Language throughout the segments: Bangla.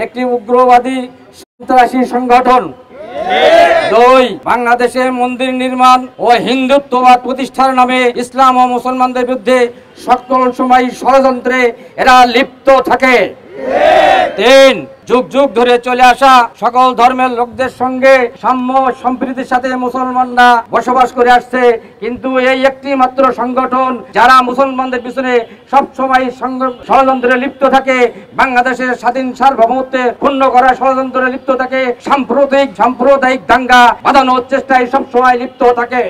একটি উগ্রবাদী সন্ত্রাসী সংগঠন। 2 বাংলাদেশে মন্দির নির্মাণ ও হিন্দুত্ববাদ প্রতিষ্ঠার নামে ইসলাম ও মুসলমানদের বিরুদ্ধে সকল সময় ষড়যন্ত্রে এরা লিপ্ত থাকে। 3 যুগ যুগ ধরে চলে আসা সকল ধর্মের লোকদের সঙ্গে সাম্য সম্প্রীতির সাথে মুসলমানরা বসবাস করে আসছে, কিন্তু এই একটি মাত্র সংগঠন যারা মুসলমানদের পিছনে সব সময় ষড়যন্ত্রে লিপ্ত থাকে, বাংলাদেশের স্বাধীন সার্বভৌমত্বে ক্ষুণ্ণ করা ষড়যন্ত্রে লিপ্ত থাকে, সাম্প্রদায়িক দাঙ্গা বাঁধানোর চেষ্টায় সব সময় লিপ্ত থাকে।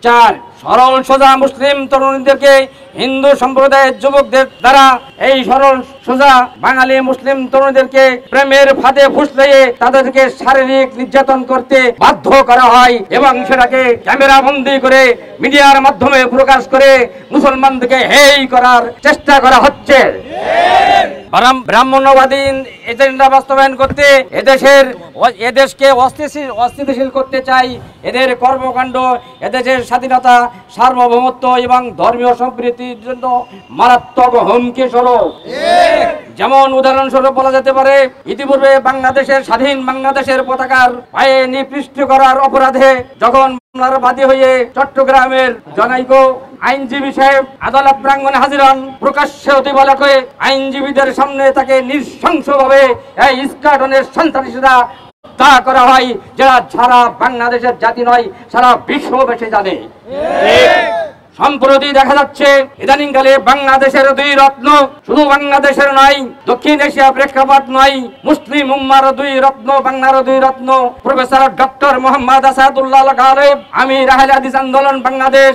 4 সরল সোজা মুসলিম তরুণীদেরকে হিন্দু সম্প্রদায়ের যুবকদের দ্বারা এই সরল সোজা বাঙালি মুসলিম তরুণীদেরকে প্রেমের ফাঁদে ফুসলিয়ে তাদেরকে শারীরিক নির্যাতন করতে বাধ্য করা হয় এবং সেটাকে ক্যামেরা বন্দী করে মিডিয়ার মাধ্যমে প্রকাশ করে মুসলমানদেরকে হেয় করার চেষ্টা করা হচ্ছে। ব্রাহ্মণ্যবাদী এজেন্ডা বাস্তবায়ন করতে এদেশকে অস্থিতিশীল করতে চাই। এদের কর্মকাণ্ড এদেশের স্বাধীনতা, সার্বভৌমত্ব এবং ধর্মীয় সম্প্রীতির জন্য মারাত্মক হুমকি স্বরূপ। যেমন উদাহরণস্বরূপ বলা যেতে পারে, ইতিপূর্বে বাংলাদেশের স্বাধীন বাংলাদেশের পতাকার পায়ে নিপৃষ্ট করার অপরাধে যখন মামলার বাদী হয়ে চট্টগ্রামের জনৈক আইনজীবী সাহেব আদালত প্রাঙ্গণে হাজির হন, প্রকাশ্যে দিবালোকে আইনজীবীদের সামনে তাকে নৃশংসভাবে এই ইস্কাটনের সন্ত্রাসীরা হত্যা করা হয়, যারা সারা বাংলাদেশের জাতি নয়, সারা বিশ্ববাসী জানে। সম্প্রতি দেখা যাচ্ছে ইদানিংকালে বাংলাদেশের 2 রত্ন, শুধু বাংলাদেশের নয়, দক্ষিণ এশিয়া প্রেক্ষাপট নয়, মুসলিম উম্মার 2 রত্ন, বাংলার 2 রত্ন প্রফেসর ডক্টর মোহাম্মদ আসাদুল্লাহ আল গালেব, আমির আহলে হাদিস আন্দোলন বাংলাদেশ